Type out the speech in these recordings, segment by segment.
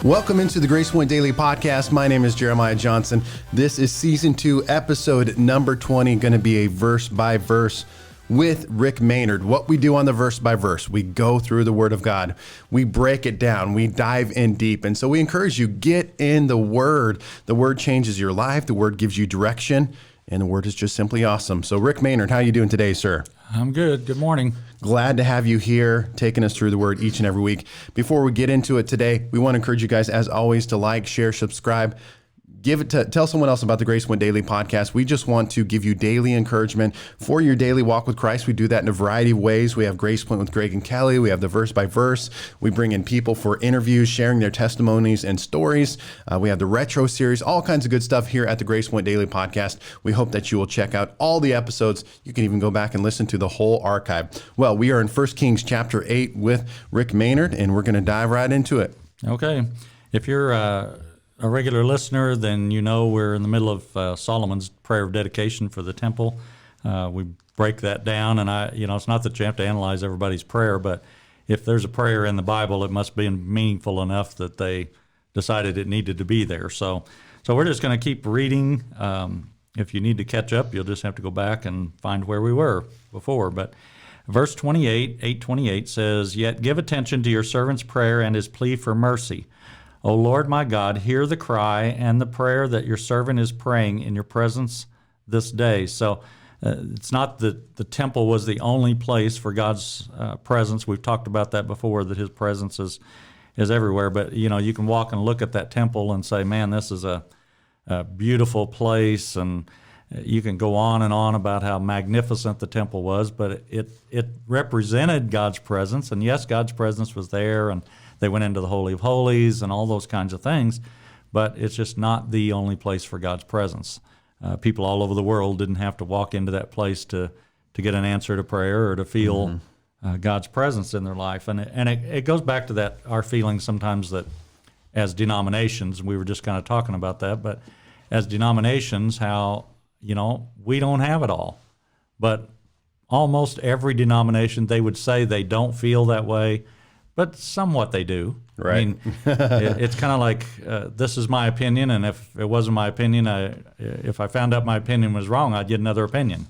Welcome into the Grace Point Daily podcast. My name is Jeremiah Johnson. This is season 2, episode number 20, going to be a verse by verse with Rick Maynard. What we do on the verse by verse, we go through the Word of God, we break it down, we dive in deep. And so we encourage you, get in the Word. The Word changes your life. The Word gives you direction, and the Word is just simply awesome. So Rick Maynard, how are you doing today, sir? I'm good. Good morning. Glad to have you here, taking us through the Word each and every week. Before we get into it today, we want to encourage you guys, as always, to like, share, subscribe. Tell someone else about the Grace Point Daily podcast. We just want to give you daily encouragement for your daily walk with Christ. We do that in a variety of ways. We have Grace Point with Greg and Kelly. We have the verse by verse. We bring in people for interviews, sharing their testimonies and stories. We have the retro series, all kinds of good stuff here at the Grace Point Daily podcast. We hope that you will check out all the episodes. You can even go back and listen to the whole archive. Well, we are in 1 Kings Chapter 8 with Rick Maynard, and we're going to dive right into it. Okay. If you're a regular listener, then you know we're in the middle of Solomon's prayer of dedication for the temple. We break that down, and it's not that you have to analyze everybody's prayer, but if there's a prayer in the Bible, it must be meaningful enough that they decided it needed to be there. So we're just going to keep reading. If you need to catch up, you'll just have to go back and find where we were before. But verse 28, 8:28 says, "Yet give attention to your servant's prayer and his plea for mercy. O Lord my God, hear the cry and the prayer that your servant is praying in your presence this day." So it's not that the temple was the only place for God's presence. We've talked about that before, that his presence is everywhere. But, you can walk and look at that temple and say, man, this is a beautiful place. And you can go on and on about how magnificent the temple was. But it represented God's presence. And yes, God's presence was there. And they went into the Holy of Holies and all those kinds of things, but it's just not the only place for God's presence. People all over the world didn't have to walk into that place to get an answer to prayer or to feel God's presence in their life. And it goes back to that, our feeling sometimes that as denominations, we were just kind of talking about that, but as denominations, how, we don't have it all. But almost every denomination, they would say they don't feel that way, but somewhat they do. Right. I mean, it's kind of like, this is my opinion, and if it wasn't my opinion, if I found out my opinion was wrong, I'd get another opinion.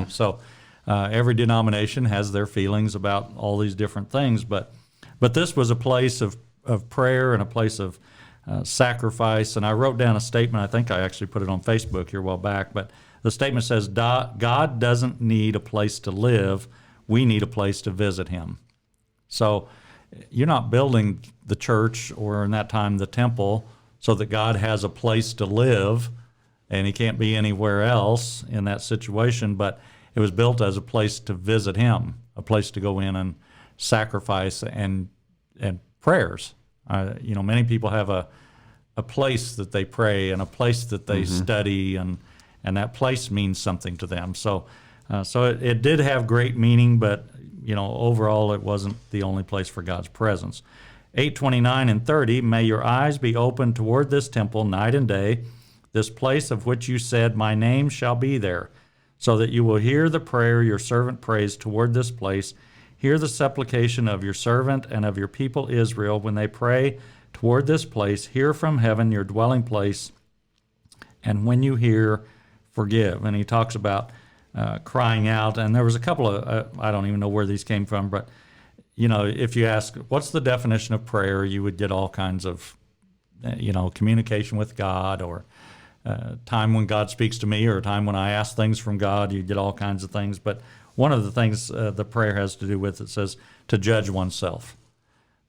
So every denomination has their feelings about all these different things, but this was a place of prayer and a place of sacrifice. And I wrote down a statement. I think I actually put it on Facebook here a while back, but the statement says, God doesn't need a place to live. We need a place to visit him. So you're not building the church, or in that time the temple, so that God has a place to live and he can't be anywhere else in that situation, but it was built as a place to visit him, a place to go in and sacrifice and prayers. Many people have a place that they pray and a place that they study, and that place means something to them. So it did have great meaning, but overall, it wasn't the only place for God's presence. 8:29 and 30, "May your eyes be open toward this temple night and day, this place of which you said, my name shall be there, so that you will hear the prayer your servant prays toward this place. Hear the supplication of your servant and of your people Israel when they pray toward this place. Hear from heaven your dwelling place, and when you hear, forgive." And he talks about crying out, and there was a couple of, I don't even know where these came from, but, if you ask, what's the definition of prayer, you would get all kinds of, communication with God, or time when God speaks to me, or a time when I ask things from God. You get all kinds of things, but one of the things the prayer has to do with, it says to judge oneself.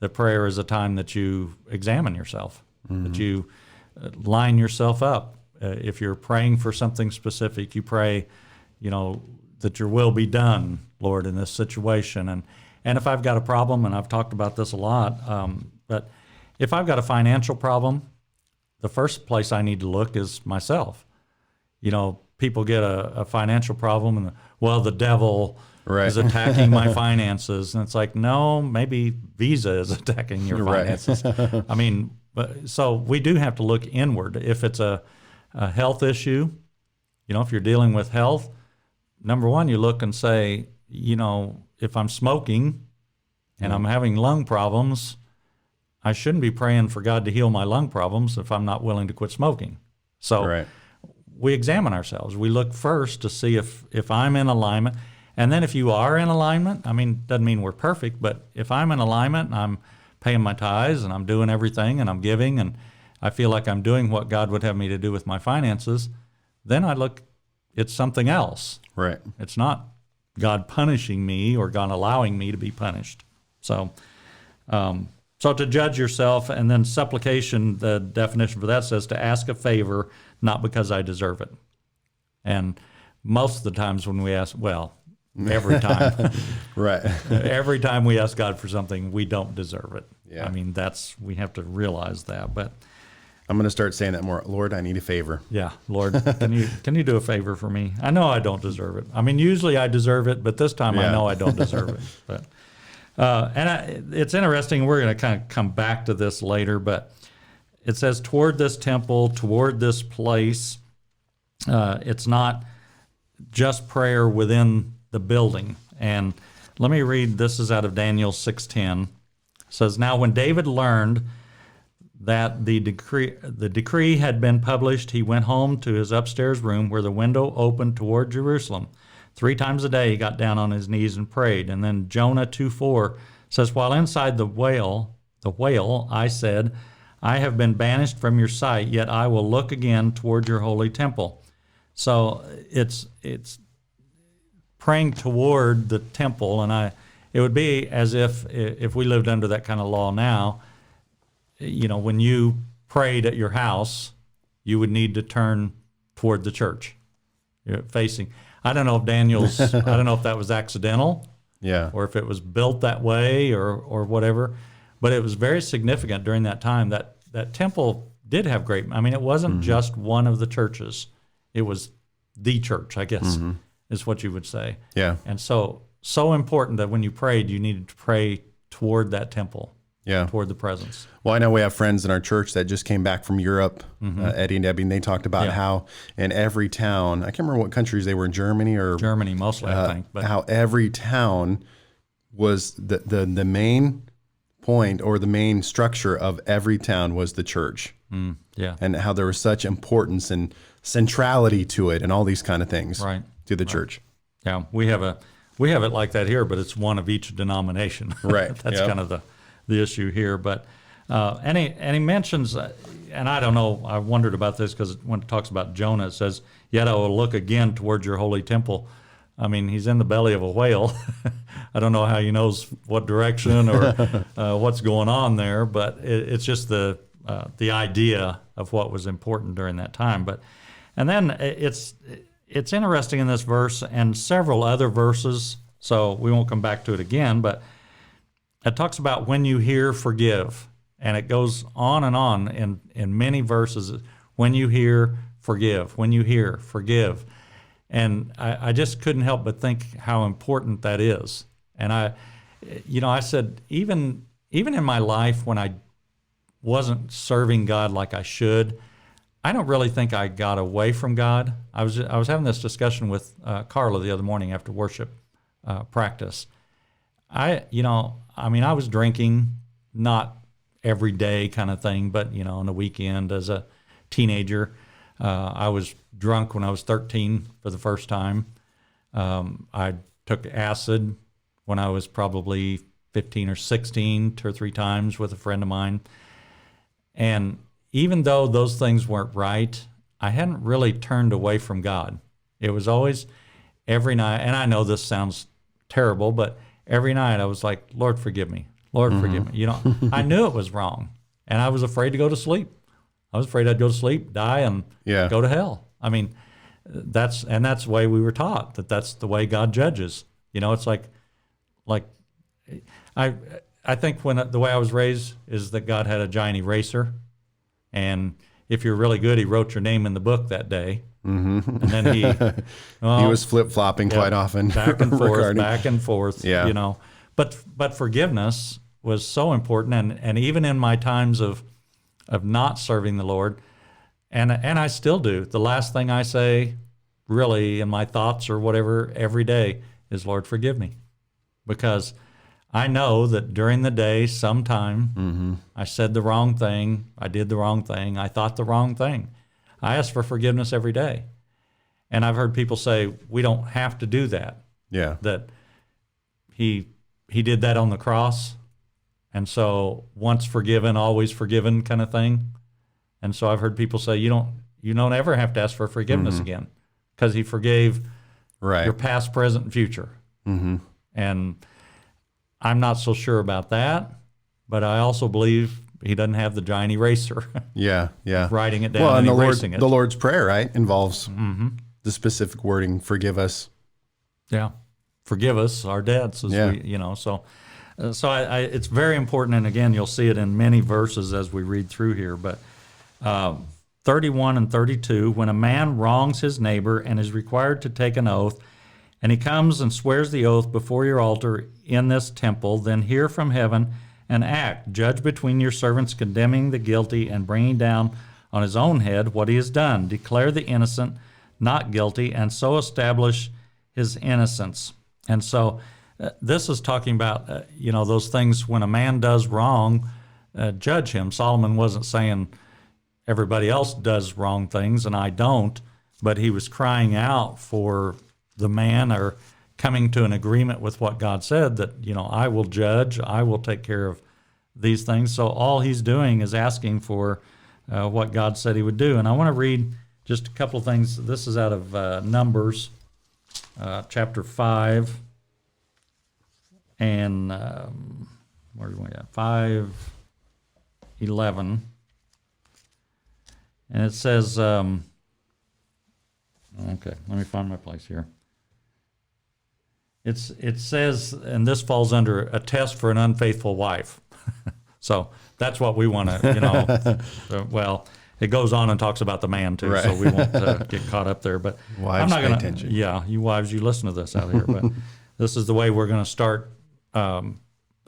The prayer is a time that you examine yourself, that you line yourself up. If you're praying for something specific, you pray, that your will be done, Lord, in this situation. And if I've got a problem, and I've talked about this a lot, but if I've got a financial problem, the first place I need to look is myself. People get a financial problem, and the devil is attacking my finances. And it's like, no, maybe Visa is attacking your finances. I mean, so we do have to look inward. If it's a health issue, if you're dealing with health, number one, you look and say, if I'm smoking and I'm having lung problems, I shouldn't be praying for God to heal my lung problems if I'm not willing to quit smoking. So Right. we examine ourselves. We look first to see if I'm in alignment. And then if you are in alignment, I mean, doesn't mean we're perfect, but if I'm in alignment and I'm paying my tithes and I'm doing everything and I'm giving and I feel like I'm doing what God would have me to do with my finances, then I look, it's something else. Right. It's not God punishing me or God allowing me to be punished. So, so to judge yourself, and then supplication, the definition for that says to ask a favor, not because I deserve it. And most of the times when we ask, well, every time, Right. every time we ask God for something, we don't deserve it. Yeah. I mean, we have to realize that. But I'm going to start saying that more. Lord, I need a favor. yeah, Lord, can you do a favor for me? I know I don't deserve it. I mean, usually I deserve it, but this time I know I don't deserve it. But it's interesting. We're going to kind of come back to this later, but it says toward this temple, toward this place. It's not just prayer within the building. And let me read. This is out of Daniel 6:10. It says, "Now when David learned that the decree had been published, he went home to his upstairs room where the window opened toward Jerusalem. 3 times a day he got down on his knees and prayed." And then Jonah 2:4 says, "While inside the whale, I said, I have been banished from your sight, yet I will look again toward your holy temple." So it's praying toward the temple, and it would be as if we lived under that kind of law now. You know, when you prayed at your house, you would need to turn toward the church. You're facing. I don't know if I don't know if that was accidental, Yeah. or if it was built that way, or whatever. But it was very significant during that time that temple did have great. I mean, it wasn't just one of the churches; it was the church, I guess, is what you would say. Yeah. And so important that when you prayed, you needed to pray toward that temple. Yeah. Toward the presence. Well, I know we have friends in our church that just came back from Europe, Eddie and Debbie, and they talked about how in every town, I can't remember what countries they were in, Germany mostly, I think. But how every town was the main point, or the main structure of every town was the church. Yeah. And how there was such importance and centrality to it and all these kind of things to the church. Yeah, we have it like that here, but it's one of each denomination. Right. That's kind of the issue here. But and he mentions, and I don't know, I wondered about this because when it talks about Jonah, it says, "Yet I will look again towards your holy temple." I mean, he's in the belly of a whale. I don't know how he knows what direction or what's going on there, but it's just the idea of what was important during that time. And then it's interesting in this verse and several other verses, so we won't come back to it again, but it talks about when you hear, forgive. And it goes on and on in many verses. When you hear, forgive. When you hear, forgive. And I just couldn't help but think how important that is. And I said, even in my life when I wasn't serving God like I should, I don't really think I got away from God. I was having this discussion with Carla the other morning after worship practice. I was drinking, not every day kind of thing, but on the weekend as a teenager. I was drunk when I was 13 for the first time. I took acid when I was probably 15 or 16, 2 or 3 times with a friend of mine. And even though those things weren't right, I hadn't really turned away from God. It was always every night, and I know this sounds terrible, but every night I was like, Lord, forgive me. Lord, forgive me. I knew it was wrong, and I was afraid to go to sleep. I was afraid I'd go to sleep, die, and go to hell. I mean, that's the way we were taught, that's the way God judges. It's like I think the way I was raised is that God had a giant eraser, and if you're really good, he wrote your name in the book that day. And then he was flip-flopping quite often. Back and forth, Yeah. But forgiveness was so important, and even in my times of not serving the Lord, and I still do. The last thing I say, really, in my thoughts or whatever every day is, Lord, forgive me, because I know that during the day, sometime I said the wrong thing, I did the wrong thing, I thought the wrong thing. I ask for forgiveness every day. And I've heard people say, we don't have to do that. Yeah. That he did that on the cross. And so once forgiven, always forgiven kind of thing. And so I've heard people say, you don't ever have to ask for forgiveness again, because he forgave your past, present, and future. And I'm not so sure about that, but I also believe he doesn't have the giant eraser. Yeah. Writing it down and erasing it. The Lord's Prayer, right, involves the specific wording, forgive us. Yeah. Forgive us our debts, as we, so it's very important. And again, you'll see it in many verses as we read through here. But 31 and 32, when a man wrongs his neighbor and is required to take an oath, and he comes and swears the oath before your altar in this temple, then hear from heaven and act. Judge between your servants, condemning the guilty and bringing down on his own head what he has done. Declare the innocent not guilty, and so establish his innocence. And so this is talking about, those things when a man does wrong, judge him. Solomon wasn't saying everybody else does wrong things and I don't, but he was crying out for the man, or coming to an agreement with what God said, that, I will judge, I will take care of these things. So all he's doing is asking for what God said he would do. And I want to read just a couple of things. This is out of Numbers chapter 5 and where are we at? 5:11. And it says, okay, let me find my place here. It says, and this falls under a test for an unfaithful wife. So that's what we want to, well, it goes on and talks about the man too, so we won't get caught up there. But wives, I'm not going to. Yeah, you wives, you listen to this out here. But this is the way we're going to start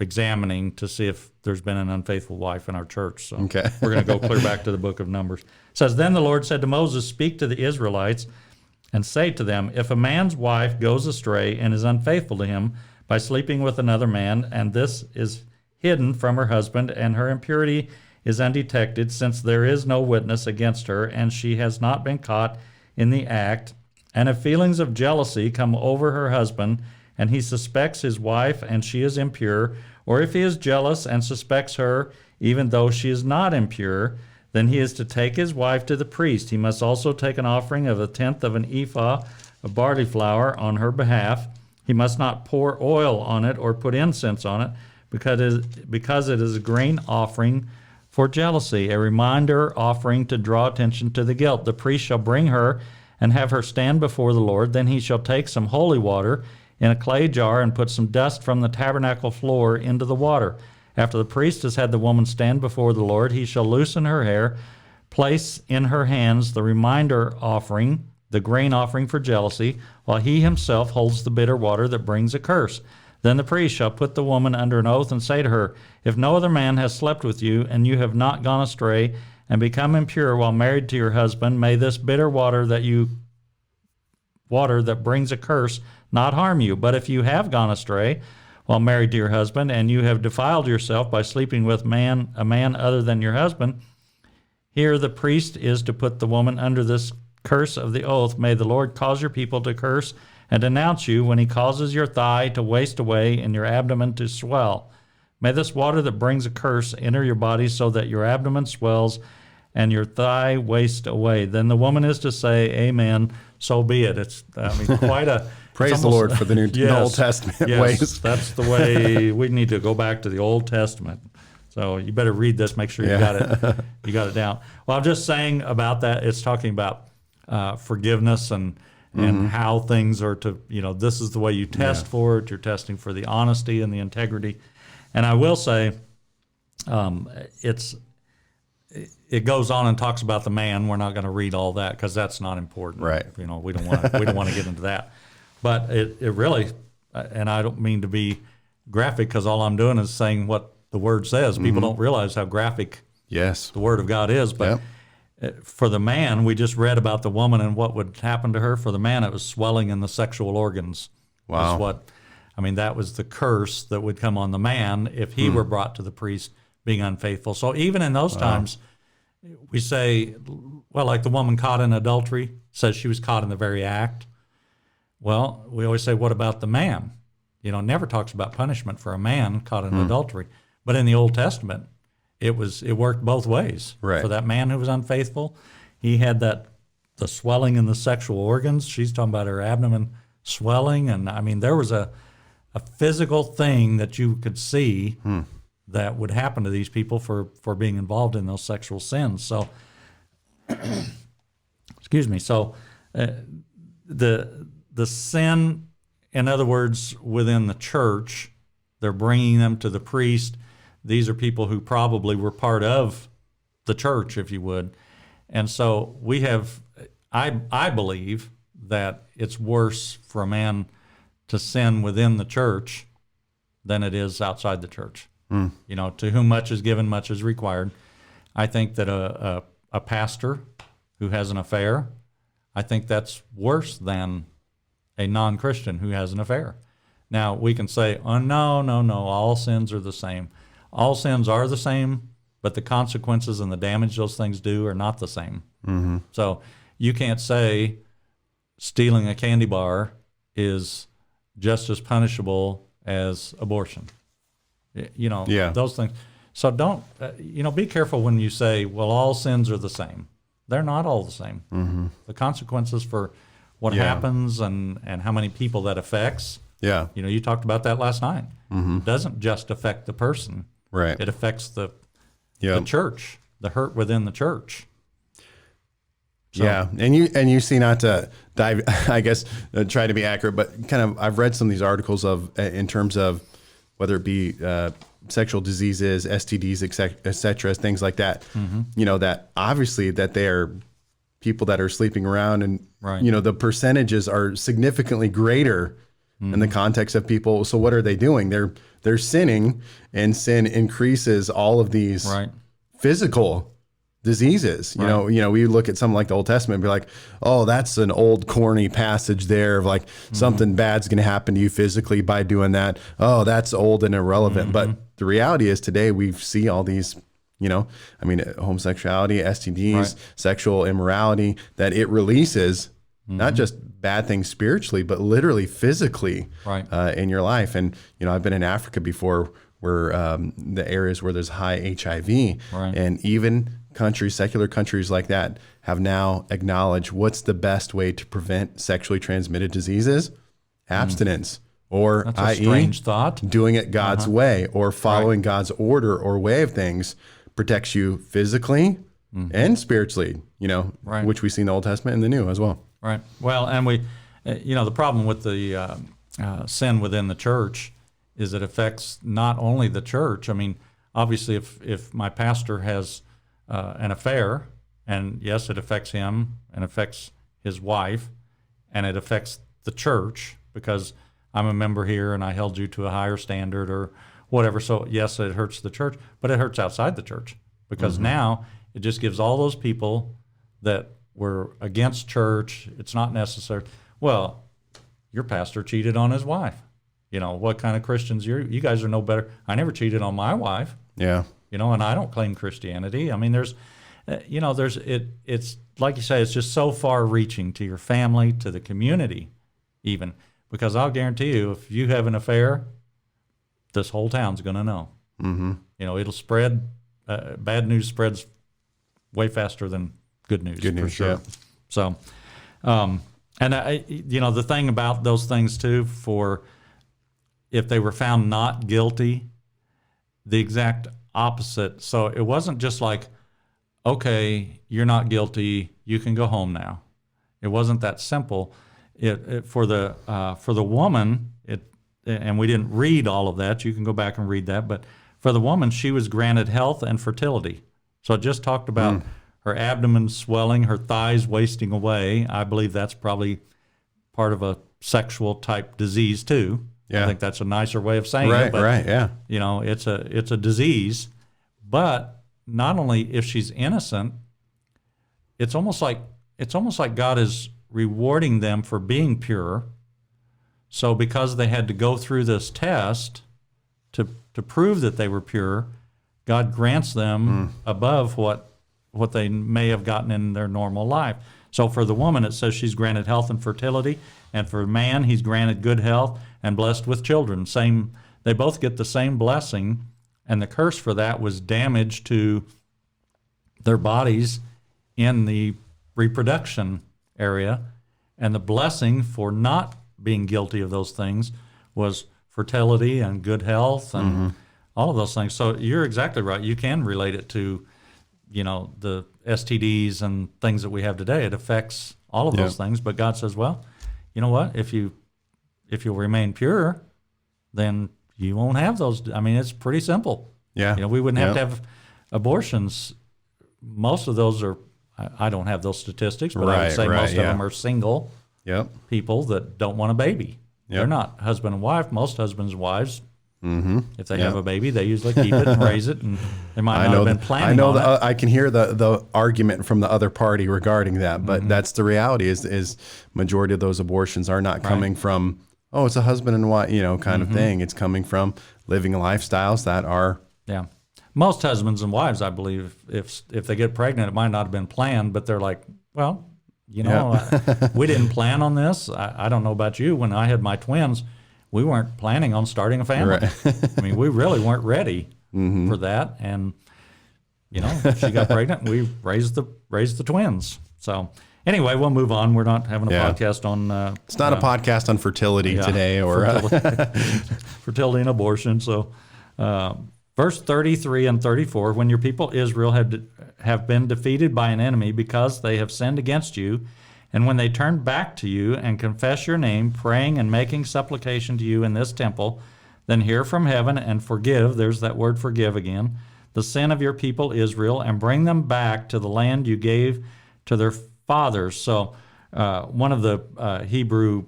examining to see if there's been an unfaithful wife in our church. So we're going to go clear back to the book of Numbers. It says, then the Lord said to Moses, speak to the Israelites and say to them, if a man's wife goes astray and is unfaithful to him by sleeping with another man, and this is hidden from her husband, and her impurity is undetected, since there is no witness against her, and she has not been caught in the act, and if feelings of jealousy come over her husband, and he suspects his wife and she is impure, or if he is jealous and suspects her even though she is not impure, then he is to take his wife to the priest. He must also take an offering of 1/10 of an ephah of barley flour on her behalf. He must not pour oil on it or put incense on it, because it is a grain offering for jealousy, a reminder offering to draw attention to the guilt. The priest shall bring her and have her stand before the Lord. Then he shall take some holy water in a clay jar and put some dust from the tabernacle floor into the water. After the priest has had the woman stand before the Lord, he shall loosen her hair, place in her hands the reminder offering, the grain offering for jealousy, while he himself holds the bitter water that brings a curse. Then the priest shall put the woman under an oath and say to her, if no other man has slept with you, and you have not gone astray and become impure while married to your husband, may this bitter water that brings a curse not harm you. But if you have gone astray while married to your husband, and you have defiled yourself by sleeping with a man other than your husband, here the priest is to put the woman under this curse of the oath. May the Lord cause your people to curse and denounce you when he causes your thigh to waste away and your abdomen to swell. May this water that brings a curse enter your body so that your abdomen swells and your thigh waste away. Then the woman is to say, amen, so be it. It's quite a... Praise the Lord for the Old Testament ways. That's the way we need to go back to the Old Testament. So you better read this, make sure you got it. You got it down. Well, I'm just saying about that. It's talking about forgiveness and how things are to, this is the way you test for it. You're testing for the honesty and the integrity. And I will say, it goes on and talks about the man. We're not going to read all that because that's not important. Right. We don't want to get into that. But it really, and I don't mean to be graphic, because all I'm doing is saying what the Word says. People don't realize how graphic the Word of God is. But for the man, we just read about the woman and what would happen to her. For the man, it was swelling in the sexual organs. Wow. Is what I mean, that was the curse that would come on the man if he were brought to the priest being unfaithful. So even in those times, we say, well, like the woman caught in adultery says she was caught in the very act. Well, we always say, what about the man? Never talks about punishment for a man caught in adultery. But in the Old Testament, it worked both ways. Right. For that man who was unfaithful, he had the swelling in the sexual organs. She's talking about her abdomen swelling. And I mean, there was a physical thing that you could see that would happen to these people for being involved in those sexual sins. So, excuse me. So the sin, in other words, within the church, they're bringing them to the priest. These are people who probably were part of the church, if you would. And so we have, I believe that it's worse for a man to sin within the church than it is outside the church. To whom much is given, much is required. I think that a pastor who has an affair, I think that's worse than a non-Christian who has an affair. Now, we can say, oh, no, all sins are the same. All sins are the same, but the consequences and the damage those things do are not the same. So you can't say stealing a candy bar is just as punishable as abortion. Those things. So don't, be careful when you say, well, all sins are the same. They're not all the same. The consequences for what happens and how many people that affects. Yeah. You talked about that last night. It doesn't just affect the person. Right. It affects the church, the hurt within the church. So, yeah, and you see, not to dive, I guess, try to be accurate, but kind of, I've read some of these articles in terms of whether it be sexual diseases, STDs, et cetera, things like that. That obviously that they are people that are sleeping around, and the percentages are significantly greater in the context of people. So what are they doing? They're sinning, and sin increases all of these physical diseases. We look at something like the Old Testament and be like, oh, that's an old corny passage there of like something bad's going to happen to you physically by doing that. Oh, that's old and irrelevant. But the reality is today we see all these, homosexuality, STDs, sexual immorality, that it releases not just bad things spiritually, but literally physically in your life. And, I've been in Africa before, where the areas where there's high HIV, and even secular countries like that have now acknowledged what's the best way to prevent sexually transmitted diseases? Abstinence, or that's a strange thought. Doing it God's way, or following God's order or way of things protects you physically and spiritually, which we see in the Old Testament and the New as well. Right. Well, and we, the problem with the sin within the church is it affects not only the church. I mean, obviously, if my pastor has an affair, and yes, it affects him and affects his wife, and it affects the church because I'm a member here and I held you to a higher standard or whatever. So yes, it hurts the church, but it hurts outside the church, because now it just gives all those people that were against church, it's not necessary. Well, your pastor cheated on his wife. What kind of Christians you guys are no better. I never cheated on my wife. Yeah. And I don't claim Christianity. I mean, it's like you say, it's just so far reaching to your family, to the community even, because I'll guarantee you, if you have an affair, this whole town's going to know. It'll spread, bad news spreads way faster than good news. For sure. Yeah. So, the thing about those things too, if they were found not guilty, the exact opposite. So it wasn't just like, okay, you're not guilty, you can go home now. It wasn't that simple. For the woman, and we didn't read all of that. You can go back and read that. But for the woman, she was granted health and fertility. So it just talked about her abdomen swelling, her thighs wasting away. I believe that's probably part of a sexual type disease too. Yeah. I think that's a nicer way of saying it. But, yeah. It's a disease. But not only if she's innocent, it's almost like God is rewarding them for being pure. So because they had to go through this test to prove that they were pure, God grants them above what they may have gotten in their normal life. So for the woman, it says she's granted health and fertility, and for man, he's granted good health and blessed with children. They both get the same blessing, and the curse for that was damage to their bodies in the reproduction area, and the blessing for not being guilty of those things was fertility and good health and all of those things. So you're exactly right. You can relate it to, the STDs and things that we have today. It affects all of those things. But God says, well, you know what? If you'll remain pure, then you won't have those. I mean, it's pretty simple. Yeah. We wouldn't have to have abortions. Most of those are, I don't have those statistics, but I would say most of them are single people that don't want a baby. They're not husband and wife. Most husbands and wives, if they have a baby, they usually keep it and raise it, and they might not have been planning on it. I can hear the argument from the other party regarding that, but that's the reality is majority of those abortions are not coming from, it's a husband and wife, kind of thing. It's coming from living lifestyles that are... Yeah. Most husbands and wives, I believe, if they get pregnant, it might not have been planned, but they're like, well, we didn't plan on this. I don't know about you. When I had my twins, we weren't planning on starting a family. Right. I mean, we really weren't ready for that. And, she got pregnant and we raised the twins. So anyway, we'll move on. We're not having a podcast on... it's not a podcast on fertility today. Or fertility and abortion. So verse 33 and 34, when your people Israel have been defeated by an enemy because they have sinned against you, and when they turn back to you and confess your name, praying and making supplication to you in this temple, then hear from heaven and forgive, there's that word forgive again, the sin of your people Israel, and bring them back to the land you gave to their fathers. So one of the Hebrew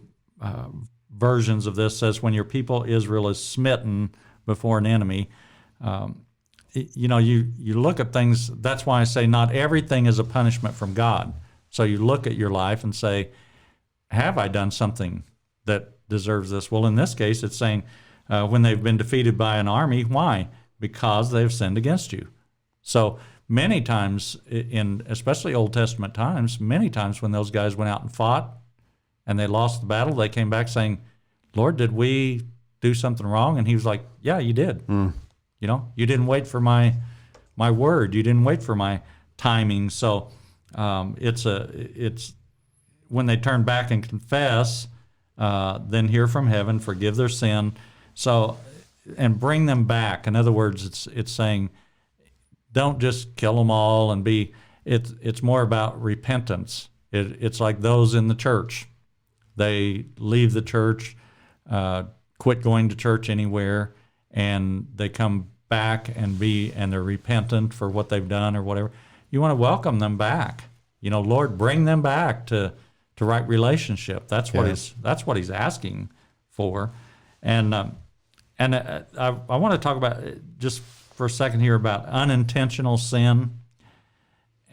versions of this says, when your people Israel is smitten before an enemy. You look at things, that's why I say not everything is a punishment from God. So you look at your life and say, have I done something that deserves this? Well, in this case, it's saying when they've been defeated by an army, why? Because they've sinned against you. So many times, in especially Old Testament times, many times when those guys went out and fought and they lost the battle, they came back saying, Lord, did we do something wrong? And he was like, yeah, you did. You didn't wait for my word. You didn't wait for my timing. So it's when they turn back and confess, then hear from heaven, forgive their sin. So, and bring them back. In other words, it's saying, don't just kill them all and be. It's more about repentance. It's like those in the church. They leave the church, quit going to church anywhere, and they come back and they're repentant for what they've done or whatever. You want to welcome them back. Lord, bring them back to right relationship. That's what he's asking for. And I want to talk about just for a second here about unintentional sin.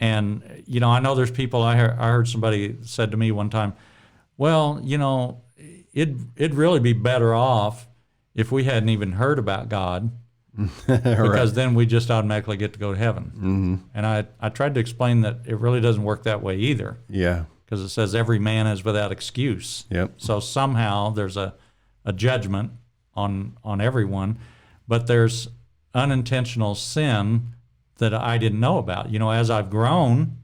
And I know there's people. I heard somebody said to me one time, well, it'd really be better off if we hadn't even heard about God, because then we just automatically get to go to heaven. And I tried to explain that it really doesn't work that way either. Yeah. Because it says every man is without excuse. Yep. So somehow there's a judgment on everyone, but there's unintentional sin that I didn't know about. As I've grown,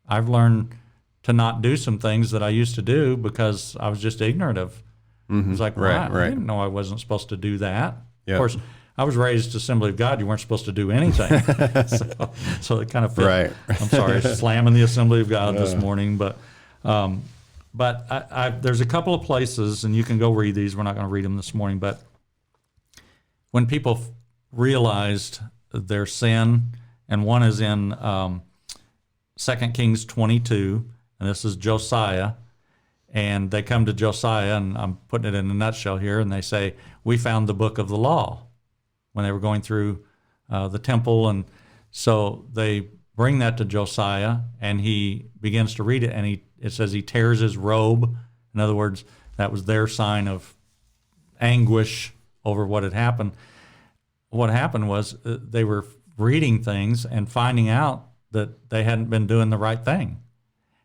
I've learned to not do some things that I used to do because I was just ignorant of. It was like, I didn't know I wasn't supposed to do that. Yep. Of course, I was raised Assembly of God. You weren't supposed to do anything. so it kind of fit. Right. I'm sorry, slamming the Assembly of God this morning. But there's a couple of places, and you can go read these. We're not going to read them this morning. But when people realized their sin, and one is in 2 Kings 22, and this is Josiah. And they come to Josiah, and I'm putting it in a nutshell here, and they say, we found the book of the law when they were going through the temple. And so they bring that to Josiah, and he begins to read it, and it says he tears his robe. In other words, That was their sign of anguish over what had happened. What happened was they were reading things and finding out that they hadn't been doing the right thing.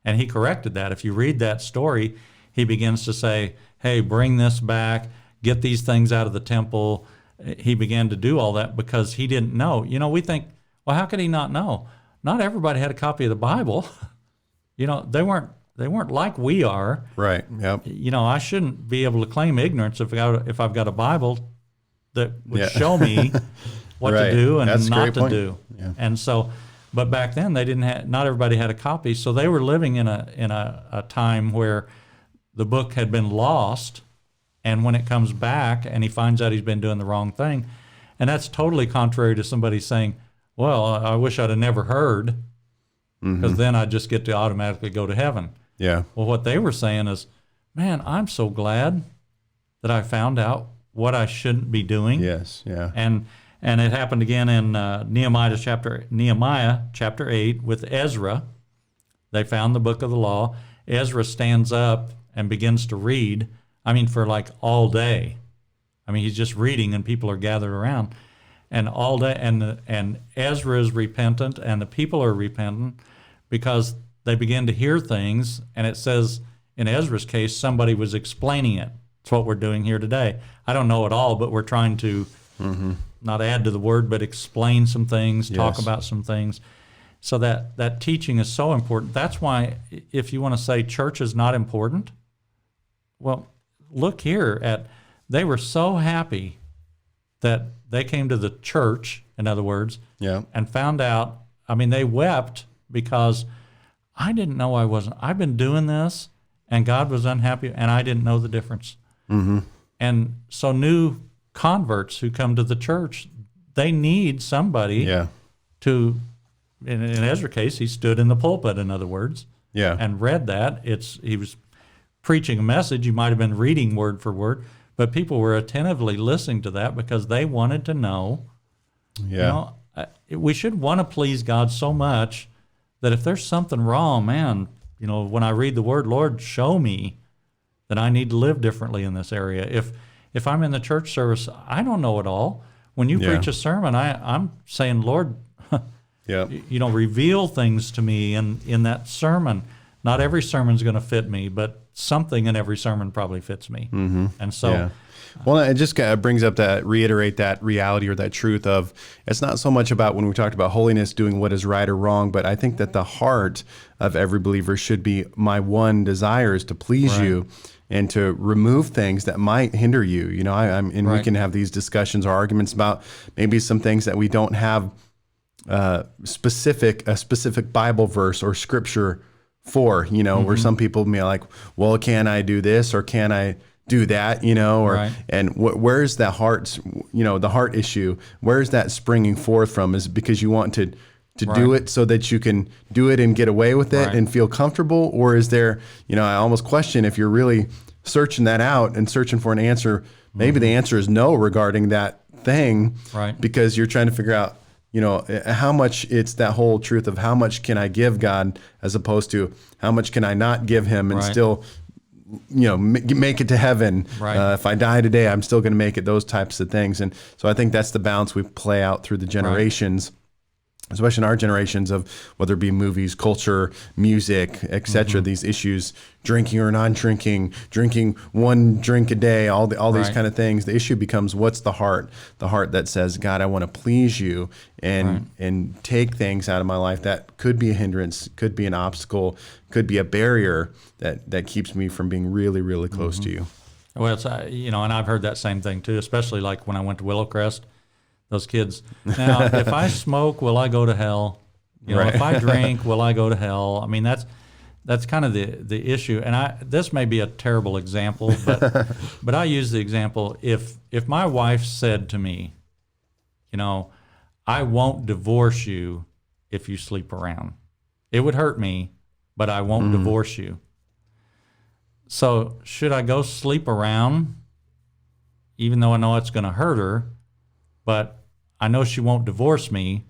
And he corrected that. If you read that story, he begins to say, hey, bring this back, get these things out of the temple. He began to do all that because he didn't know. You know, we think, well, how could he not know? Not everybody had a copy of the Bible. You know, they weren't like we are. Right. Yep. You know, I shouldn't be able to claim ignorance if I've got a Bible that would show me what Right. to do and That's a not great to point. do. Yeah. And so, but back then they didn't have. Not everybody had a copy, so they were living in a time where the book had been lost, and when it comes back and he finds out he's been doing the wrong thing, and that's totally contrary to somebody saying, well, I wish I'd have never heard, because then I'd just get to automatically go to heaven. Yeah. Well, what they were saying is, man, I'm so glad that I found out what I shouldn't be doing. Yes. Yeah. And it happened again in Nehemiah chapter 8 with Ezra. They found the book of the law. Ezra stands up and begins to read, for like all day. He's just reading and people are gathered around. And all day, and Ezra is repentant and the people are repentant because they begin to hear things, and it says in Ezra's case, somebody was explaining it. It's what we're doing here today. I don't know it all, but we're trying to not add to the word, but explain some things, talk Yes. about some things. So that teaching is so important. That's why if you want to say church is not important, well, look here they were so happy that they came to the church, in other words, Yeah. and found out, they wept because I didn't know I've been doing this, and God was unhappy, and I didn't know the difference. Mm-hmm. And so new converts who come to the church, they need somebody Yeah. to, in Ezra's case, he stood in the pulpit, in other words, Yeah. and read that. He was preaching a message. He might have been reading word for word, but people were attentively listening to that because they wanted to know. Yeah. We should want to please God so much that if there's something wrong, man, when I read the word, Lord, show me that I need to live differently in this area. If I'm in the church service, I don't know it all. When you Yeah. preach a sermon, I'm saying, Lord, Yeah. reveal things to me in that sermon. Not every sermon's going to fit me, but something in every sermon probably fits me. Mm-hmm. And so, Yeah. Well, it just kind of brings up reiterate that reality or that truth of it's not so much about when we talked about holiness, doing what is right or wrong, but I think that the heart of every believer should be my one desire is to please Right. you and to remove things that might hinder you. We Right. can have these discussions or arguments about maybe some things that we don't have a specific Bible verse or scripture for, where some people may like, well, can I do this or can I do that, Right. and where's that heart, the heart issue, where's that springing forth from? Is because you want to do Right. it so that you can do it and get away with it Right. and feel comfortable? Or is there, I almost question if you're really searching that out and searching for an answer, maybe the answer is no regarding that thing, Right. because you're trying to figure out, how much it's that whole truth of how much can I give God as opposed to how much can I not give him and Right. still, make it to heaven. Right. If I die today, I'm still going to make it, those types of things. And so I think that's the balance we play out through the generations, especially in our generations of whether it be movies, culture, music, etc. These issues, drinking or non-drinking, drinking one drink a day, all these Right. kind of things. The issue becomes what's the heart that says, God, I want to please you and take things out of my life that could be a hindrance, could be an obstacle, could be a barrier that keeps me from being really, really close to you. Well, it's, and I've heard that same thing too, especially like when I went to Willowcrest, those kids. Now, if I smoke, will I go to hell? Right. If I drink, will I go to hell? That's kind of the issue. And this may be a terrible example, but I use the example. If my wife said to me, I won't divorce you if you sleep around. It would hurt me, but I won't divorce you. So should I go sleep around, even though I know it's going to hurt her, but I know she won't divorce me?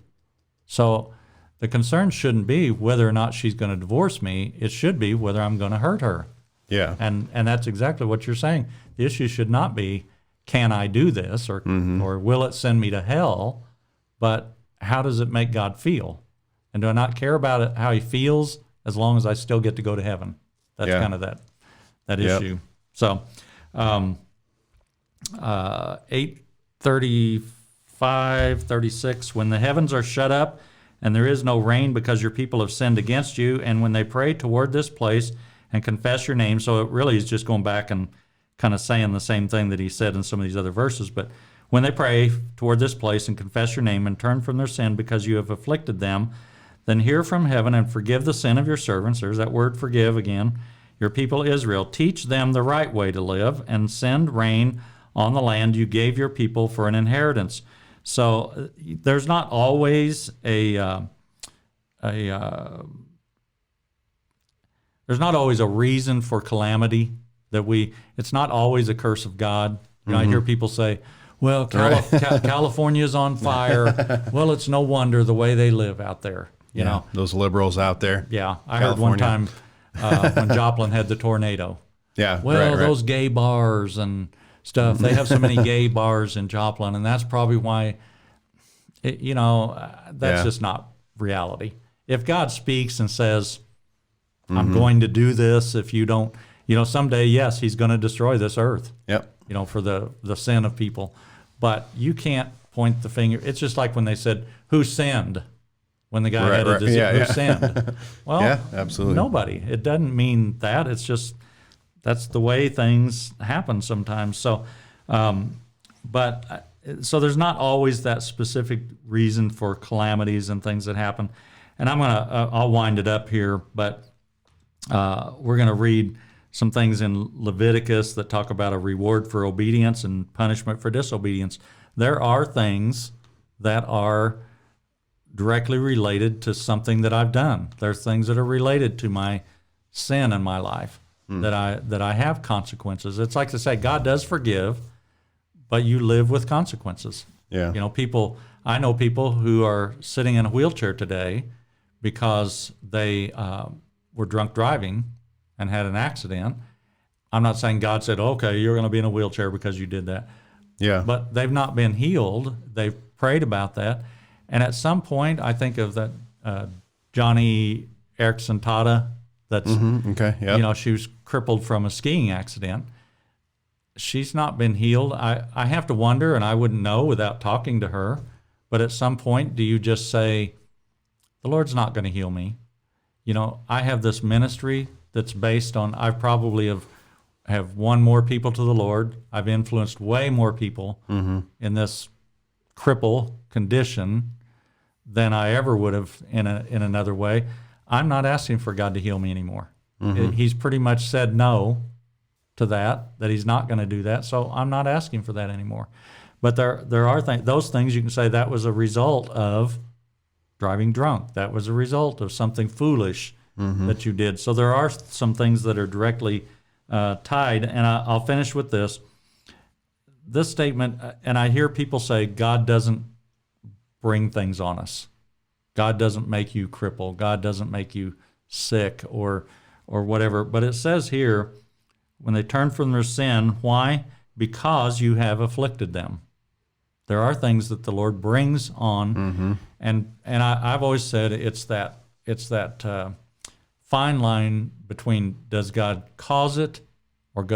So the concern shouldn't be whether or not she's going to divorce me. It should be whether I'm going to hurt her. Yeah. And that's exactly what you're saying. The issue should not be, can I do this, or will it send me to hell? But how does it make God feel? And do I not care about it, how he feels, as long as I still get to go to heaven? That's kind of that issue. So 8:35-36, when the heavens are shut up and there is no rain because your people have sinned against you, and when they pray toward this place and confess your name. So it really is just going back and kind of saying the same thing that he said in some of these other verses. But when they pray toward this place and confess your name and turn from their sin because you have afflicted them, then hear from heaven and forgive the sin of your servants. There's that word forgive again. Your people Israel. Teach them the right way to live and send rain on the land you gave your people for an inheritance. So there's not always there's not always a reason for calamity it's not always a curse of God. You know, I hear people say, well, California's on fire. Well, it's no wonder the way they live out there. You know, those liberals out there. Yeah, I heard one time when Joplin had the tornado. Yeah, well, those gay bars and stuff. They have so many gay bars in Joplin, and that's probably why. That's just not reality. If God speaks and says, "I'm going to do this," if you don't, someday, yes, He's going to destroy this earth. Yep. For the sin of people, but you can't point the finger. It's just like when they said, "Who sinned?" When the guy had a disease, who sinned? Well, yeah, absolutely. Nobody. It doesn't mean that. It's just that's the way things happen sometimes. So, so there's not always that specific reason for calamities and things that happen. And I'll wind it up here, but we're gonna read some things in Leviticus that talk about a reward for obedience and punishment for disobedience. There are things that are directly related to something that I've done. There's things that are related to my sin in my life that I have consequences. It's like to say God does forgive, but you live with consequences. Yeah. I know people who are sitting in a wheelchair today because they were drunk driving and had an accident. I'm not saying God said, okay, you're going to be in a wheelchair because you did that. Yeah. But they've not been healed. They've prayed about that. And at some point, I think of that Johnny Erickson Tata. That's okay. Yeah. She was crippled from a skiing accident. She's not been healed. I have to wonder, and I wouldn't know without talking to her. But at some point, do you just say, "The Lord's not going to heal me"? I have this ministry that's based on. I probably have won more people to the Lord. I've influenced way more people in this cripple condition than I ever would have in another way. I'm not asking for God to heal me anymore. He's pretty much said no to that He's not going to do that. So I'm not asking for that anymore. But there are those things you can say that was a result of driving drunk. That was a result of something foolish that you did. So there are some things that are directly tied. And I'll finish with this. This statement, and I hear people say God doesn't bring things on us. God doesn't make you cripple. God doesn't make you sick or whatever. But it says here, when they turn from their sin, why? Because you have afflicted them. There are things that the Lord brings on, and I've always said it's that fine line between does God cause it or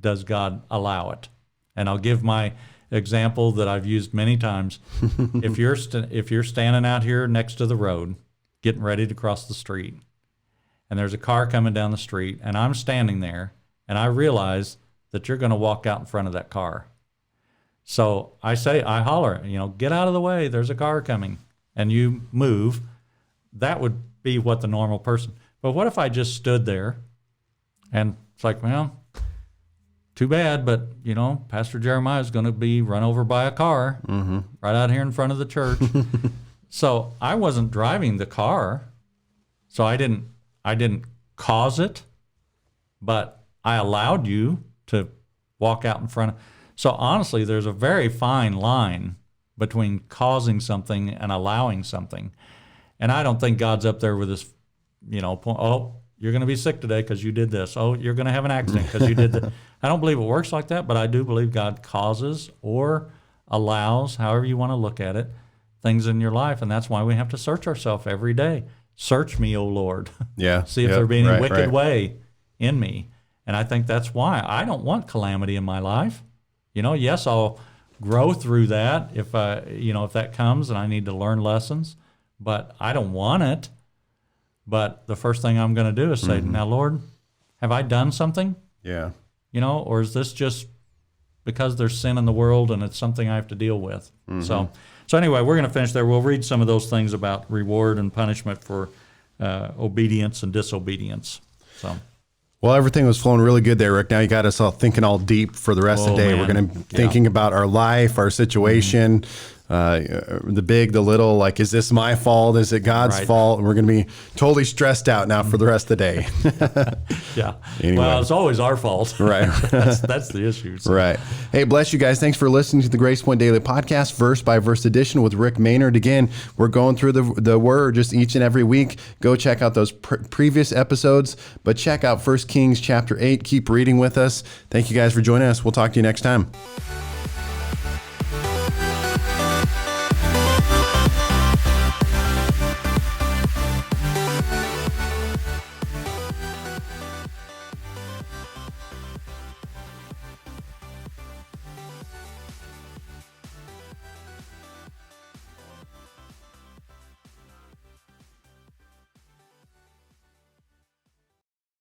does God allow it? And I'll give my example that I've used many times. If you're standing out here next to the road, getting ready to cross the street, and there's a car coming down the street, and I'm standing there, and I realize that you're going to walk out in front of that car. So I holler, get out of the way. There's a car coming, and you move. That would be what the normal person. But what if I just stood there, and it's like, well, too bad, but Pastor Jeremiah is going to be run over by a car right out here in front of the church. So I wasn't driving the car, so I didn't cause it, but I allowed you to walk out in front of. So honestly, there's a very fine line between causing something and allowing something, and I don't think God's up there with this, point, oh, you're going to be sick today because you did this. Oh, you're going to have an accident because you did that. I don't believe it works like that, but I do believe God causes or allows, however you want to look at it, things in your life. And that's why we have to search ourselves every day. Search me, O Lord. Yeah. See if there be any wicked way in me. And I think that's why I don't want calamity in my life. Yes, I'll grow through that if that comes and I need to learn lessons, but I don't want it. But the first thing I'm going to do is say, now, Lord, have I done something? Yeah. Or is this just because there's sin in the world and it's something I have to deal with? So anyway, we're going to finish there. We'll read some of those things about reward and punishment for obedience and disobedience. So. Well, everything was flowing really good there, Rick. Now you got us all thinking all deep for the rest of the day. Man. We're going to be thinking about our life, our situation, the big, the little, like, is this my fault? Is it God's fault? And we're going to be totally stressed out now for the rest of the day. Yeah. Anyway. Well, it's always our fault. Right. that's the issue. So. Right. Hey, bless you guys. Thanks for listening to the Grace Point Daily Podcast, verse by verse edition with Rick Maynard. Again, we're going through the word just each and every week. Go check out those previous episodes, but check out 1 Kings chapter 8. Keep reading with us. Thank you guys for joining us. We'll talk to you next time.